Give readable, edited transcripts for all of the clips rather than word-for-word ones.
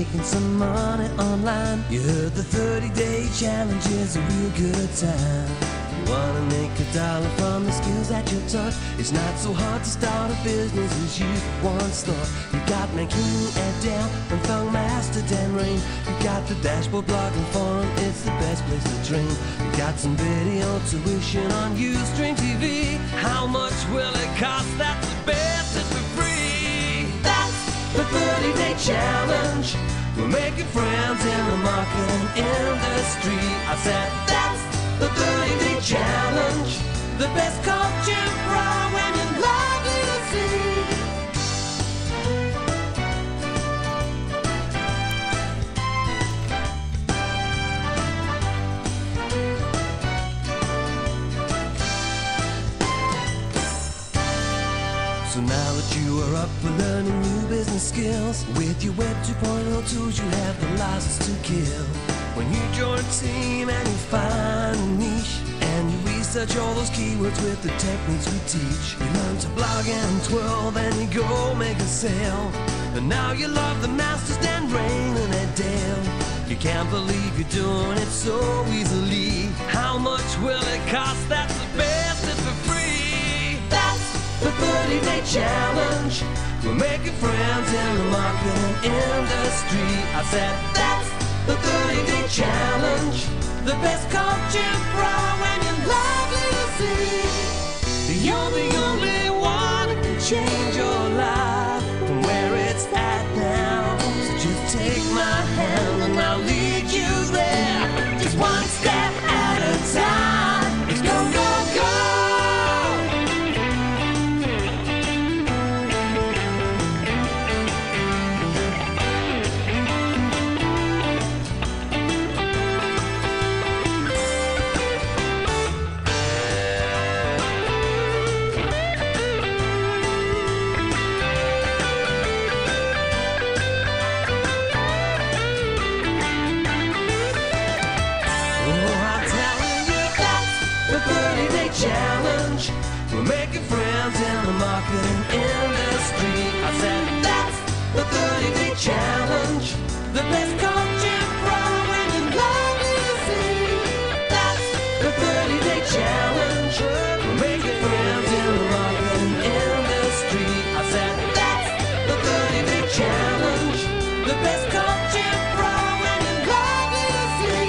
making some money online. You heard the 30-day challenge is a real good time. You wanna make $1 from the skills that you're taught. It's not so hard to start a business as you once thought. You got Mankini and Dale and Thong Master Dan Rain. You got the Dashboard blogging forum, it's the best place to train. You got some video tuition on Ustream TV. How much will it cost? That's the best, it's for free. That's the 30-day challenge. We're making friends in the marketing industry. I said that's the 30-day challenge. The best coaching program in love you see. So now that you are up for learning new business skills, with your Web 2.0 tools you have the license to kill. When you join a team and you find a niche, and you research all those keywords with the techniques we teach. You learn to blog and twirl, then you go make a sale. And now you love the masters Dan Rain and Ed Dale. You can't believe you're doing it so easily. How much will it cost? That's the best, it's for free. That's the 30-day challenge. We're making friends in the marketing industry. I said that's the 30-day challenge. The best coaching program in love you see. You're the only one who can change your life from where it's at now. So just take my hand and I'll lead you there. Just one step at a time. Let's go, go, go. Challenge. We're making friends in the marketing industry. I said that's the 30-day challenge. The best coaching program in love you see. That's the 30-day challenge. We're making friends in the marketing industry. I said that's the 30-day challenge. The best coaching program in love you see.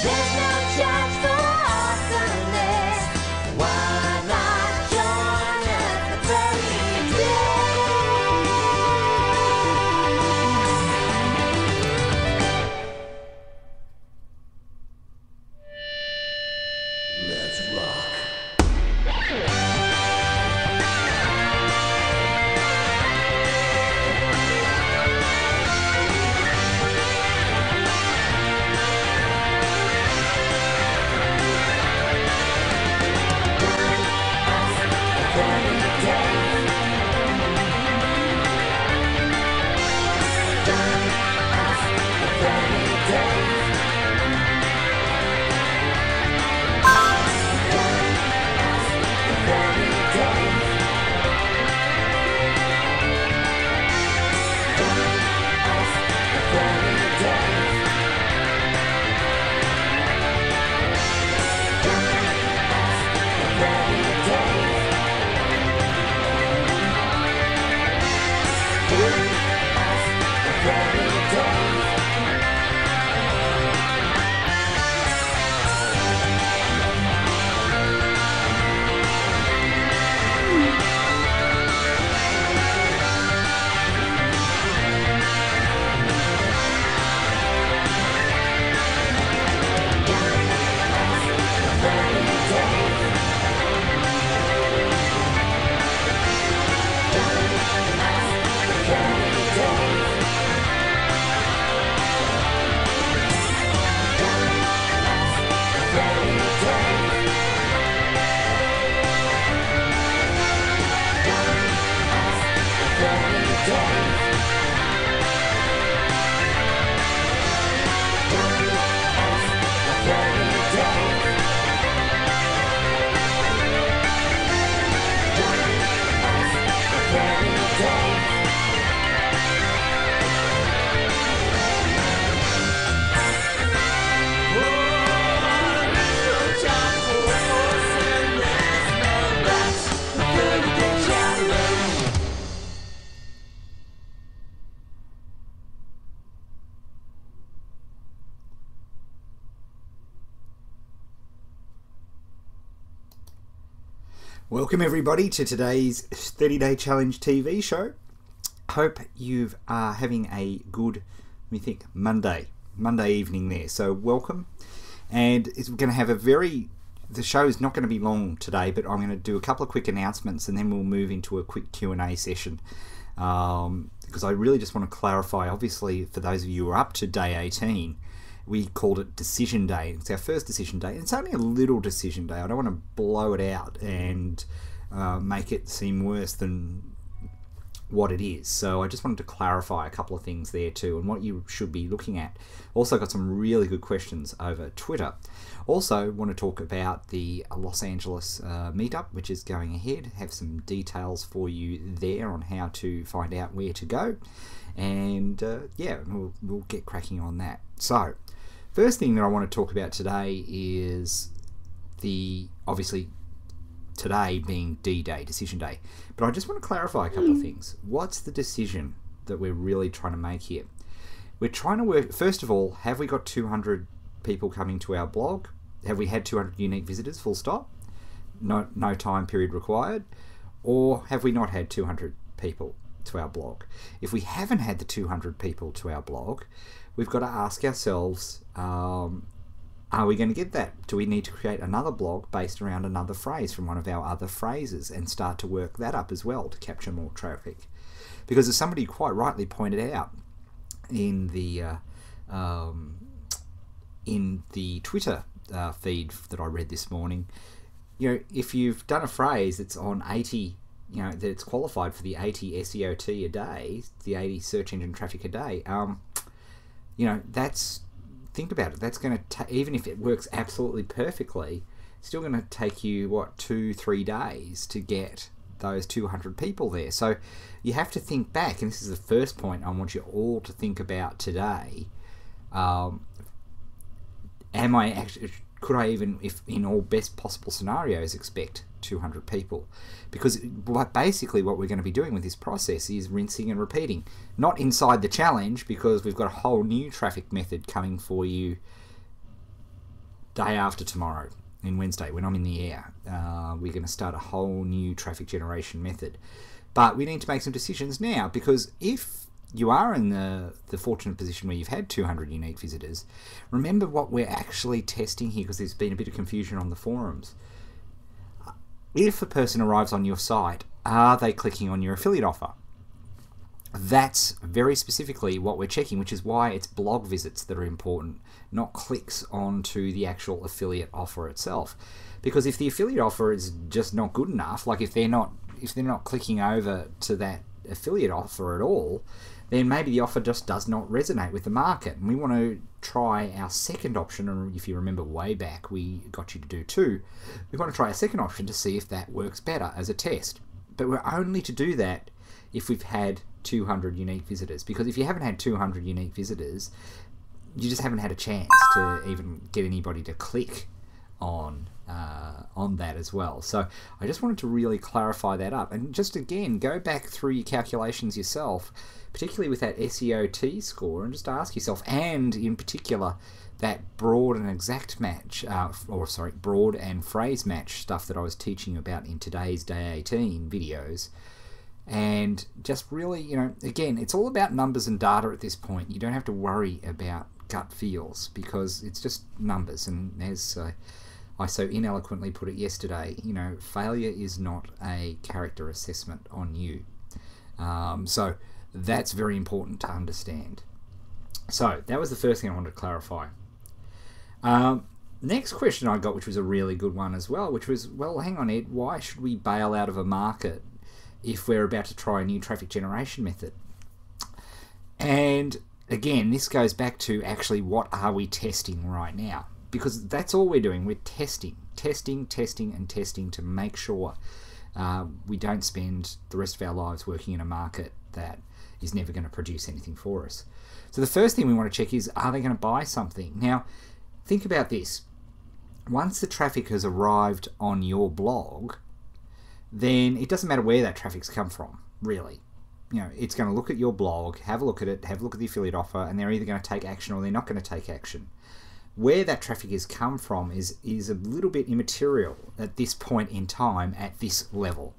There's no charge for awesomeness. Why not join us for 30 days? Let's rock. Welcome everybody to today's 30-day challenge TV show. Hope you are having a good, Monday evening there. So welcome, and it's going to have the show is not going to be long today, but I'm going to do a couple of quick announcements and then we'll move into a quick Q&A session. Because I really just want to clarify, obviously for those of you who are up to day 18, we called it Decision Day. It's our first Decision Day. It's only a little Decision Day. I don't want to blow it out and make it seem worse than what it is. So I just wanted to clarify a couple of things there too, and what you should be looking at. Also got some really good questions over Twitter. Also want to talk about the Los Angeles meetup, which is going ahead. Have some details for you there on how to find out where to go. And yeah, we'll get cracking on that. So first thing that I want to talk about today is obviously today being D-Day, Decision Day. But I just want to clarify a couple of things. What's the decision that we're really trying to make here? We're trying to work, first of all, have we got 200 people coming to our blog? Have we had 200 unique visitors, full stop? No time period required? Or have we not had 200 people to our blog? If we haven't had the 200 people to our blog, we've got to ask ourselves, are we going to get that? Do we need to create another blog based around another phrase from one of our other phrases and start to work that up as well to capture more traffic? Because as somebody quite rightly pointed out in the Twitter feed that I read this morning, if you've done a phrase that's on 80, that it's qualified for the 80 SEOT a day, the 80 search engine traffic a day, think about it. That's going to even if it works absolutely perfectly, still going to take you 2-3 days to get those 200 people there. So you have to think back, and this is the first point I want you all to think about today. Could I even, if in all best possible scenarios, expect 200 people? Because basically what we're going to be doing with this process is rinsing and repeating. Not inside the challenge, because we've got a whole new traffic method coming for you day after tomorrow, in Wednesday, when I'm in the air. We're going to start a whole new traffic generation method. But we need to make some decisions now, because if you are in the fortunate position where you've had 200 unique visitors, remember what we're actually testing here, because there's been a bit of confusion on the forums. If a person arrives on your site, are they clicking on your affiliate offer? That's very specifically what we're checking, which is why it's blog visits that are important, not clicks onto the actual affiliate offer itself. Because if the affiliate offer is just not good enough, like if they're not clicking over to that affiliate offer at all, then maybe the offer just does not resonate with the market. And we want to try our second option, and if you remember way back, we got you to do two. We want to try a second option to see if that works better as a test. But we're only to do that if we've had 200 unique visitors. Because if you haven't had 200 unique visitors, you just haven't had a chance to even get anybody to click on that as well. So I just wanted to really clarify that up, and just again go back through your calculations yourself, particularly with that SEOT score, and just ask yourself, and in particular that broad and exact match, broad and phrase match stuff that I was teaching about in today's Day 18 videos. And just really, again, it's all about numbers and data at this point. You don't have to worry about gut feels, because it's just numbers. And as I so ineloquently put it yesterday, failure is not a character assessment on you. So that's very important to understand. So that was the first thing I wanted to clarify. Next question I got, which was a really good one as well, which was, well, hang on, Ed, why should we bail out of a market if we're about to try a new traffic generation method? And again, this goes back to actually what are we testing right now? Because that's all we're doing. We're testing and testing to make sure we don't spend the rest of our lives working in a market that is never going to produce anything for us. So the first thing we want to check is, are they going to buy something? Now, think about this. Once the traffic has arrived on your blog, then it doesn't matter where that traffic's come from, really. It's going to look at your blog, have a look at it, have a look at the affiliate offer, and they're either going to take action or they're not going to take action. where that traffic has come from is a little bit immaterial at this point in time at this level.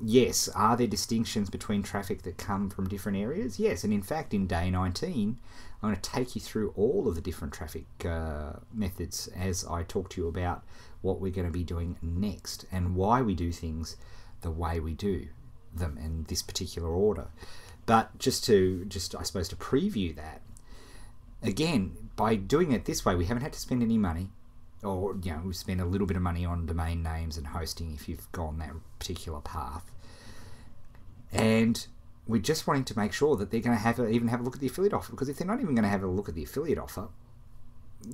Yes, are there distinctions between traffic that come from different areas? Yes, and in fact in day 19 I'm going to take you through all of the different traffic methods as I talk to you about what we're going to be doing next and why we do things the way we do them in this particular order. But just I suppose to preview that, again, by doing it this way, we haven't had to spend any money, or we've spent a little bit of money on domain names and hosting if you've gone that particular path. And we're just wanting to make sure that they're going to even have a look at the affiliate offer, because if they're not even going to have a look at the affiliate offer,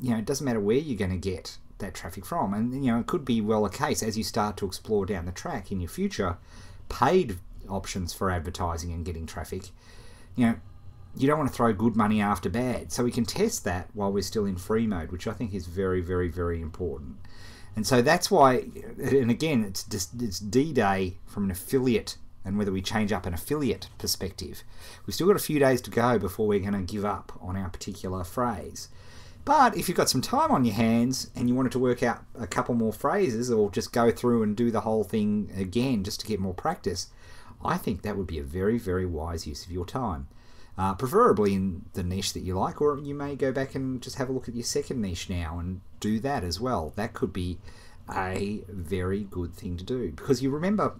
it doesn't matter where you're going to get that traffic from. And it could be well a case as you start to explore down the track in your future paid options for advertising and getting traffic. You don't want to throw good money after bad. So we can test that while we're still in free mode, which I think is very, very, very important. And so that's why, and again, it's D-Day from an affiliate and whether we change up an affiliate perspective. We've still got a few days to go before we're going to give up on our particular phrase. But if you've got some time on your hands and you wanted to work out a couple more phrases or just go through and do the whole thing again just to get more practice, I think that would be a very, very wise use of your time. Preferably in the niche that you like, or you may go back and just have a look at your second niche now and do that as well. That could be a very good thing to do, because you remember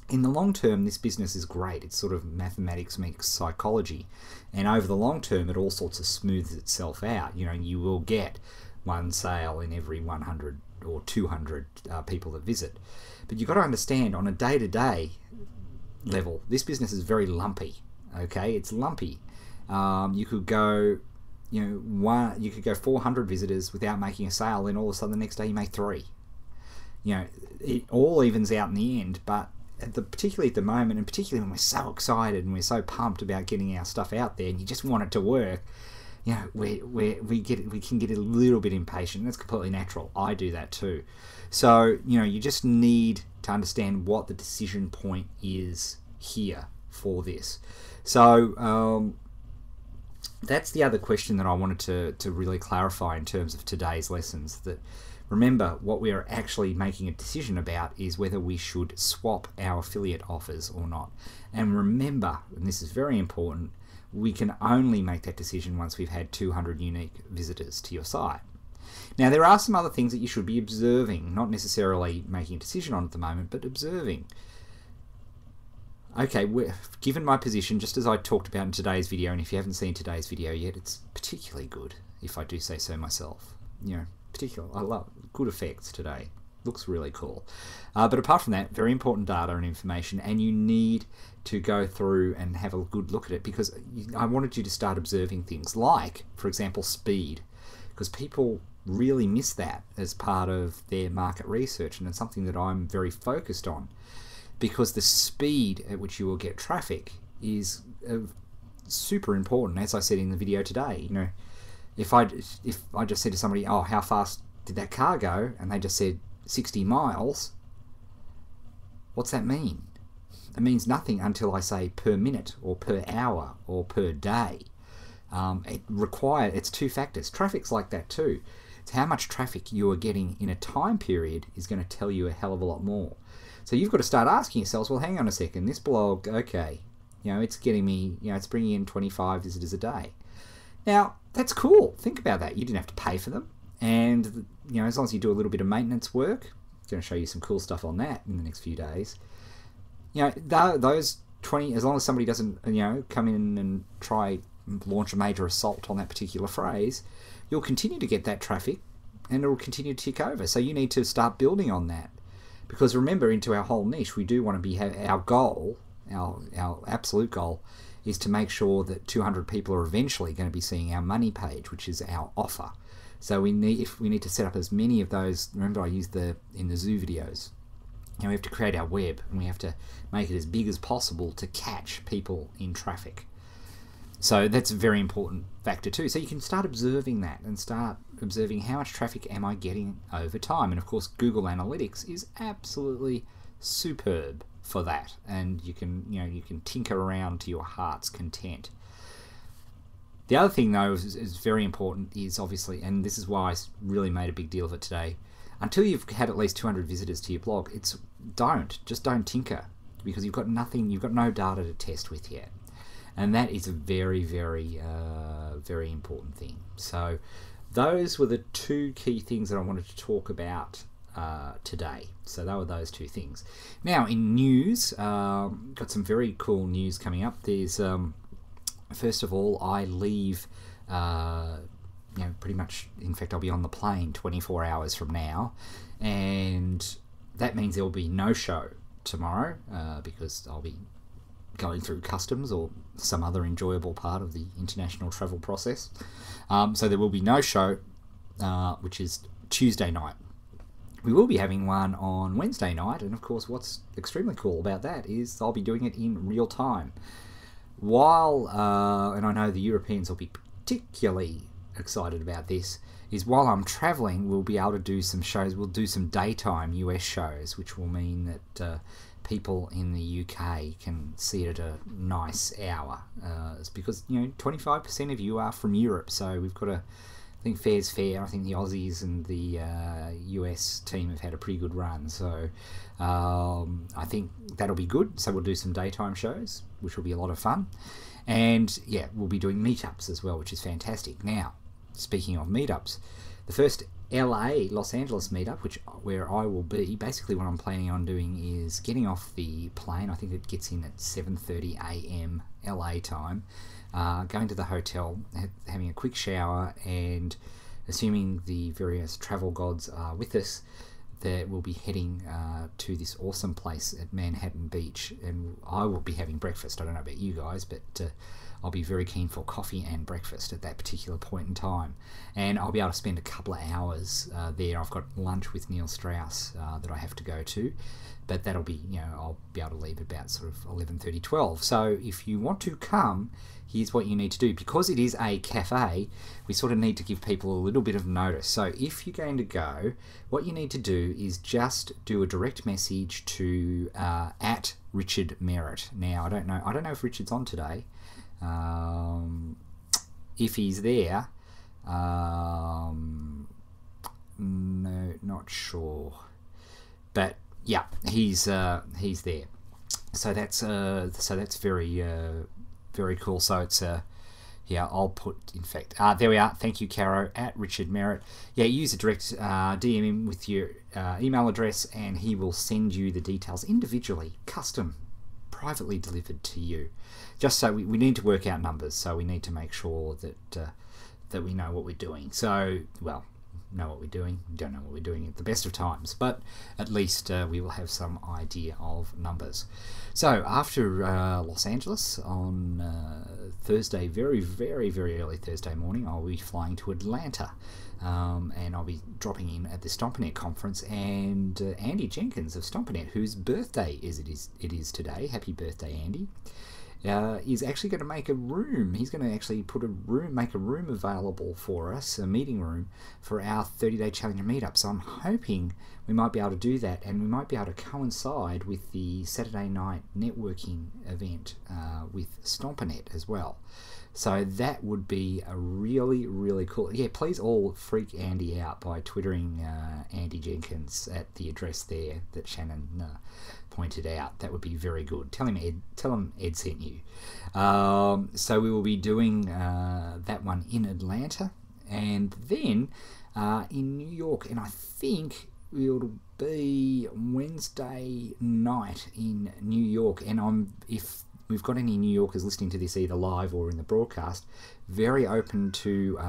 in the long term this business is great. It's sort of mathematics meets psychology, and over the long term it all sorts of smooths itself out. You will get one sale in every 100 or 200 people that visit, but you've got to understand on a day-to-day level this business is very lumpy. Okay, it's lumpy. You could go, you could go 400 visitors without making a sale, then all of a sudden the next day you make 3. It all evens out in the end. But particularly at the moment, and particularly when we're so excited and we're so pumped about getting our stuff out there, and you just want it to work, we can get a little bit impatient. That's completely natural. I do that too. So you just need to understand what the decision point is here for this. So that's the other question that I wanted to really clarify in terms of today's lessons. That remember, what we are actually making a decision about is whether we should swap our affiliate offers or not. And remember, and this is very important, we can only make that decision once we've had 200 unique visitors to your site. Now, there are some other things that you should be observing, not necessarily making a decision on at the moment, but observing. Okay, given my position, just as I talked about in today's video, and if you haven't seen today's video yet, it's particularly good, if I do say so myself. I love good effects today. Looks really cool. But apart from that, very important data and information, and you need to go through and have a good look at it, because I wanted you to start observing things like, for example, speed, because people really miss that as part of their market research, and it's something that I'm very focused on. Because the speed at which you will get traffic is super important, as I said in the video today. If I just said to somebody, "Oh, how fast did that car go?" and they just said 60 miles, what's that mean? It means nothing until I say per minute or per hour or per day. It's 2 factors. Traffic's like that too. It's how much traffic you are getting in a time period is going to tell you a hell of a lot more. So you've got to start asking yourselves, well, hang on a second, this blog, okay, it's getting me, it's bringing in 25 visitors a day. Now, that's cool. Think about that. You didn't have to pay for them. And, as long as you do a little bit of maintenance work, I'm going to show you some cool stuff on that in the next few days. Those 20, as long as somebody doesn't, come in and try and launch a major assault on that particular phrase, you'll continue to get that traffic and it will continue to tick over. So you need to start building on that. Because remember, into our whole niche, we do want to be our goal, our absolute goal, is to make sure that 200 people are eventually going to be seeing our money page, which is our offer. So we need to set up as many of those. Remember, I used in the zoo videos. We have to create our web, and we have to make it as big as possible to catch people in traffic. So that's a very important factor too. So you can start observing that and start observing how much traffic am I getting over time. And of course, Google Analytics is absolutely superb for that. And you can tinker around to your heart's content. The other thing, though, is very important, is obviously, and this is why I really made a big deal of it today, until you've had at least 200 visitors to your blog, just don't tinker, because you've got no data to test with yet. And that is a very, very, very important thing. So those were the two key things that I wanted to talk about today. So they were those two things. Now, in news, got some very cool news coming up. There's, first of all, I leave, pretty much, in fact, I'll be on the plane 24 hours from now. And that means there will be no show tomorrow, because I'll be going through customs or some other enjoyable part of the international travel process. So there will be no show, which is Tuesday night. We will be having one on Wednesday night, and of course what's extremely cool about that is I'll be doing it in real time. While, and I know the Europeans will be particularly excited about this, is while I'm travelling, we'll be able to do some shows. We'll do some daytime US shows, which will mean that people in the UK can see it at a nice hour. It's because 25% of you are from Europe, so we've got I think fair's fair. I think the Aussies and the US team have had a pretty good run, so I think that'll be good. So we'll do some daytime shows, which will be a lot of fun, and yeah, we'll be doing meetups as well, which is fantastic. Now, speaking of meetups, the first Los Angeles meetup, where I will be, basically what I'm planning on doing is getting off the plane. I think it gets in at 7:30 a.m. LA time, going to the hotel, having a quick shower, and assuming the various travel gods are with us, that we'll be heading to this awesome place at Manhattan Beach, and I will be having breakfast. I don't know about you guys, but I'll be very keen for coffee and breakfast at that particular point in time, and I'll be able to spend a couple of hours there. I've got lunch with Neil Strauss that I have to go to, but that'll be, I'll be able to leave about sort of 11:30, 12. So if you want to come, here's what you need to do. Because it is a cafe, we sort of need to give people a little bit of notice. So if you're going to go, what you need to do is just do a direct message to at Richard Merritt. Now, I don't know if Richard's on today. If he's there, no, not sure, but yeah, he's there. So that's very very cool. So it's yeah, I'll put, in fact, there we are. Thank you, Caro, at Richard Merritt. Yeah, use a direct DM him with your email address, and he will send you the details individually, custom, privately delivered to you. Just so we need to work out numbers, so we need to make sure that that we know what we're doing. So, well, know what we're doing. We don't know what we're doing at the best of times, but at least we will have some idea of numbers. So after Los Angeles on Thursday, very, very, very early Thursday morning, I'll be flying to Atlanta, and I'll be dropping in at the Stompernet conference, and Andy Jenkins of Stompernet, whose birthday it is today, happy birthday, Andy, is actually going to make a room. He's going to actually make a room available for us, a meeting room, for our 30-day Challenger meetup. So I'm hoping we might be able to do that, and we might be able to coincide with the Saturday night networking event with Stompernet as well. So that would be a really, really cool. Yeah, please all freak Andy out by twittering Andy Jenkins at the address there that Shannon pointed out. That would be very good. Tell him Ed sent you. So we will be doing that one in Atlanta, and then in New York, and I think it'll be Wednesday night in New York. And if we've got any New Yorkers listening to this either live or in the broadcast, very open to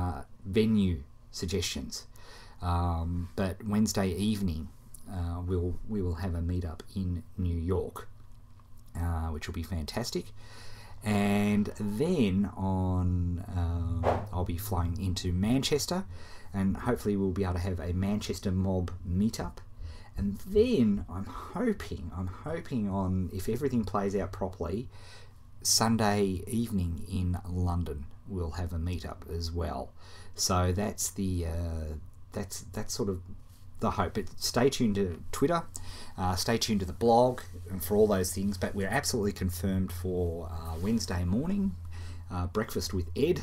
venue suggestions. But Wednesday evening, we will have a meetup in New York, which will be fantastic. And then I'll be flying into Manchester, and hopefully we'll be able to have a Manchester mob meetup. And then I'm hoping on, if everything plays out properly, Sunday evening in London we'll have a meetup as well. So that's the that's sort of the hope. But stay tuned to Twitter, stay tuned to the blog, and for all those things. But we're absolutely confirmed for Wednesday morning, breakfast with Ed.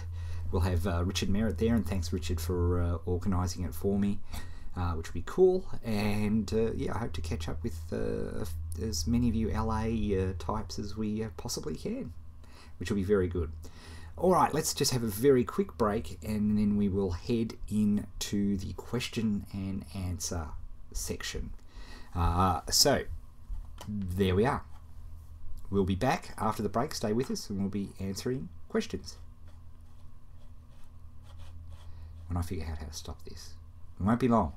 We'll have Richard Merritt there, and thanks Richard for organising it for me, which will be cool. And yeah, I hope to catch up with as many of you LA types as we possibly can, which will be very good. All right, let's just have a very quick break, and then we will head into the question and answer section. So there we are. We'll be back after the break. Stay with us, and we'll be answering questions when I figure out how to stop this. It won't be long.